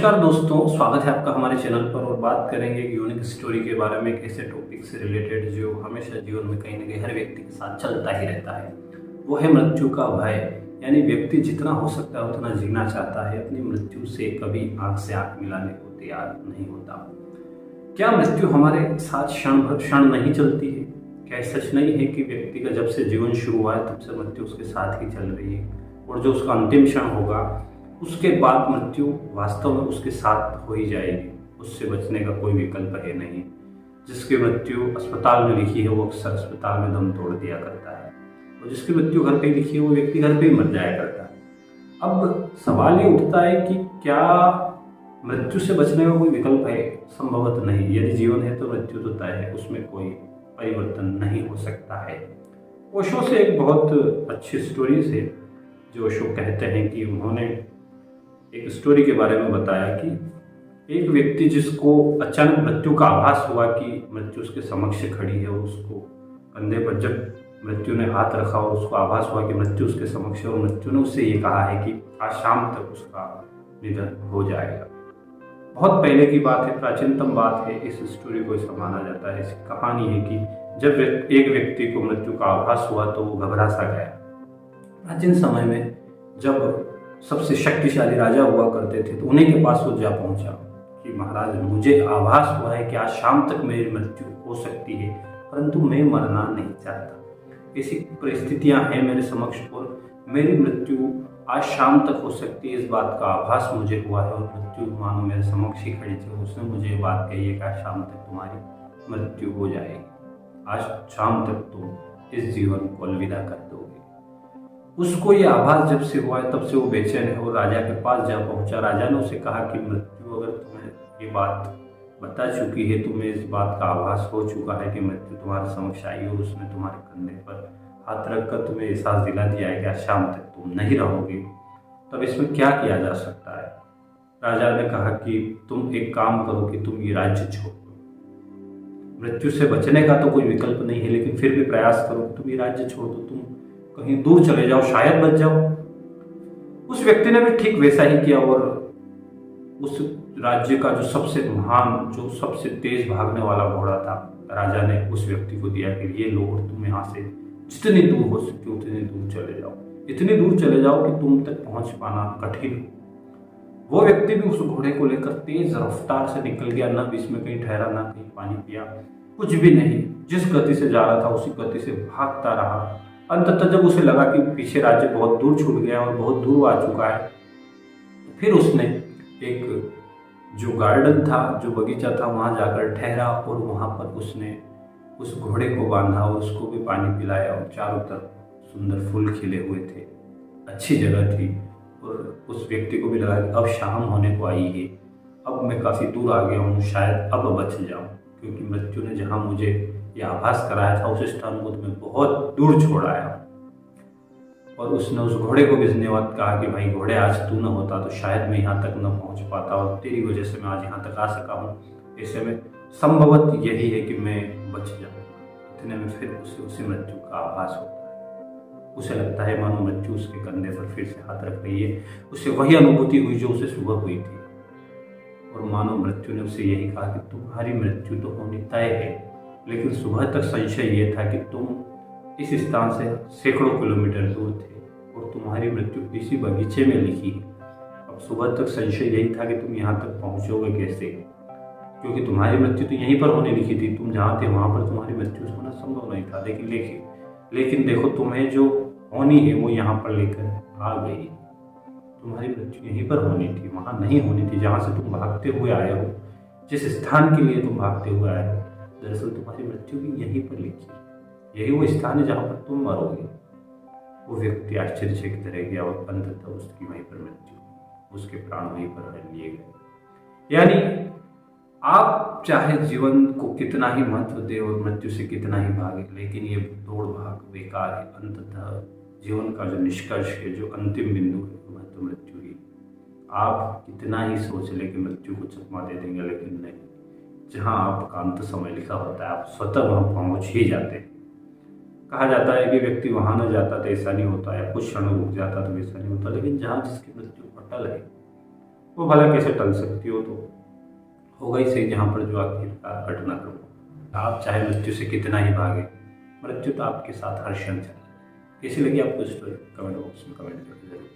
नमस्कार दोस्तों, स्वागत है आपका हमारे चैनल पर। और बात करेंगे एक यूनिक स्टोरी के बारे में, एक ऐसे टॉपिक से रिलेटेड जो हमेशा जीवन में कहीं ना कहीं हर व्यक्ति के साथ चलता ही रहता है। वो है मृत्यु का भय। यानी व्यक्ति जितना हो सकता है उतना जीना चाहता है, अपनी मृत्यु से कभी आंख से आंख मिलाने को तैयार नहीं होता। क्या मृत्यु हमारे साथ क्षण भर क्षण नहीं चलती है? क्या सच नहीं है कि व्यक्ति का जब से जीवन शुरू हुआ है तब से मृत्यु उसके साथ ही चल रही है, और जो उसका अंतिम क्षण होगा उसके बाद मृत्यु वास्तव में उसके साथ हो ही जाएगी। उससे बचने का कोई विकल्प है नहीं। जिसकी मृत्यु अस्पताल में लिखी है वो अक्सर अस्पताल में दम तोड़ दिया करता है, और जिसकी मृत्यु घर पे लिखी है वो व्यक्ति घर पे ही मर जाया करता है। अब सवाल ये उठता है कि क्या मृत्यु से बचने का कोई विकल्प है? संभवतः नहीं। यदि जीवन है तो मृत्यु तो तय है, उसमें कोई परिवर्तन नहीं हो सकता है। ओशो से एक बहुत अच्छी स्टोरी है जो ओशो कहते हैं कि उन्होंने एक स्टोरी के बारे में बताया कि एक व्यक्ति जिसको अचानक मृत्यु का आभास हुआ कि मृत्यु उसके समक्ष खड़ी है, और उसको कंधे पर जब मृत्यु ने हाथ रखा और उसको आभास हुआ कि मृत्यु उसके समक्ष है, और मृत्यु ने उससे ये कहा है कि आज शाम तक उसका निधन हो जाएगा। बहुत पहले की बात है, प्राचीनतम बात है। इस स्टोरी को ऐसा माना जाता है, इसकी कहानी है कि जब एक व्यक्ति को मृत्यु का आभास हुआ तो वो घबरा सा गया। प्राचीन समय में जब सबसे शक्तिशाली राजा हुआ करते थे तो उन्हीं के पास वो जा पहुंचा कि महाराज, मुझे आभास हुआ है कि आज शाम तक मेरी मृत्यु हो सकती है, परंतु मैं मरना नहीं चाहता। ऐसी परिस्थितियां हैं मेरे समक्ष और मेरी मृत्यु आज शाम तक हो सकती है, इस बात का आभास मुझे हुआ है। और मृत्यु मानो मेरे समक्ष ही खड़ी थी, उसने मुझे ये बात कही है कि आज शाम तक तुम्हारी मृत्यु हो जाएगी, आज शाम तक तुम इस जीवन को अलविदा कर दोगे। उसको ये आभास जब से हुआ है तब से वो बेचैन है और राजा के पास जा पहुंचा। राजा ने उसे कहा कि मृत्यु अगर तुम्हें ये बात बता चुकी है, तुम्हें इस बात का आभास हो चुका है कि मृत्यु तुम्हारे समक्ष आई, और उसने तुम्हारे कंधे पर हाथ रखकर तुम्हें एहसास दिला दिया है कि आज शाम तक तुम नहीं रहोगे, तब इसमें क्या किया जा सकता है? राजा ने कहा कि तुम एक काम करो कि तुम ये राज्य छोड़ दो। मृत्यु से बचने का तो कोई विकल्प नहीं है, लेकिन फिर भी प्रयास करो कि तुम ये राज्य छोड़ दो, तुम कहीं दूर चले जाओ, शायद बच जाओ। उस व्यक्ति ने भी ठीक वैसा ही किया, और उस राज्य का जो सबसे महान, जो सबसे तेज भागने वाला घोड़ा था, राजा ने उस व्यक्ति को दिया कि ये लो, और तुम यहाँ से जितनी दूर हो सके उतनी दूर चले जाओ, इतनी दूर चले जाओ कि तुम तक पहुंच पाना कठिन हो। वो व्यक्ति भी उस घोड़े को लेकर तेज रफ्तार से निकल गया, ना बीच में कहीं ठहरा, ना कहीं पानी पिया, कुछ भी नहीं। जिस गति से जा रहा था उसी गति से भागता रहा। अंततः जब उसे लगा कि पीछे राज्य बहुत दूर छूट गया और बहुत दूर आ चुका है, फिर उसने एक जो गार्डन था, जो बगीचा था, वहाँ जाकर ठहरा, और वहाँ पर उसने उस घोड़े को बांधा और उसको भी पानी पिलाया, और चारों तरफ सुंदर फूल खिले हुए थे, अच्छी जगह थी। और उस व्यक्ति को भी लगा कि अब शाम होने को आई है, अब मैं काफ़ी दूर आ गया हूँ, शायद अब बच जाऊँ, क्योंकि मृत्यु ने जहाँ मुझे यह आभास कराया था उस स्थान को तो मैं बहुत दूर छोड़ आया। और उसने उस घोड़े को भी धन्यवाद कहा कि भाई घोड़े, आज तू न होता तो शायद मैं यहाँ तक न पहुँच पाता, और तेरी वजह से मैं आज यहाँ तक आ सका हूँ। ऐसे में संभवत यही है कि मैं बच जाऊँ। इतने में फिर उसे मृत्यु का आभास होता है। उसे लगता है मानो मृत्यु उसके कंधे पर फिर से हाथ रख रही है। उसे वही अनुभूति हुई जो उसे सुबह हुई थी, और मानो मृत्यु ने उसे यही कहा कि तुम्हारी मृत्यु तो होनी तय है, लेकिन सुबह तक संशय ये था कि तुम इस स्थान से सैकड़ों किलोमीटर दूर थे, और तुम्हारी मृत्यु इसी बगीचे में लिखी है। अब सुबह तक संशय यही था कि तुम यहाँ तक पहुँचोगे कैसे, क्योंकि तुम्हारी मृत्यु तो यहीं पर होने लिखी थी। तुम जहाँ थे वहाँ पर तुम्हारी मृत्यु होना संभव नहीं था, लेकिन देखो तुम्हें जो होनी है वो यहाँ पर लेकर आ गई। तुम्हारी मृत्यु यहीं पर होनी थी, वहाँ नहीं होनी थी जहाँ से तुम भागते हुए आए हो। जिस स्थान के लिए तुम भागते हुए आए हो, दरअसल तुम्हारी मृत्यु भी यहीं पर लिखी है। यही वो स्थान है जहाँ पर तुम मरोगे। वो व्यक्ति आश्चर्यचकित रह गया, और अंततः उसकी वहीं पर मृत्यु, उसके प्राण वहीं पर हर लिए गए। यानी आप चाहे जीवन को कितना ही महत्व दे और मृत्यु से कितना ही भागे, लेकिन ये दौड़ भाग बेकार है। अंततः जीवन का जो निष्कर्ष है, जो अंतिम बिंदु है, वह तो मृत्यु ही। आप कितना ही सोच ले कि मृत्यु को चकमा दे देंगे, लेकिन नहीं। जहाँ आपका अंत समय लिखा होता है आप स्वतः वहाँ पहुँच ही जाते हैं। कहा जाता है कि व्यक्ति वहाँ न जाता तो ऐसा नहीं होता, या कुछ क्षण रुक जाता तो ऐसा नहीं होता, लेकिन जहाँ जिसकी मृत्यु अटल है वो भला कैसे टल सकती हो, तो होगा ही सही जहाँ पर जो आखिरकार घटनाक्रम हो। आप चाहे मृत्यु से कितना ही भागे, मृत्यु तो आपके साथ हर क्षण चल। कैसी लगी आपको स्टोरी, कमेंट बॉक्स में कमेंट करके जरूर।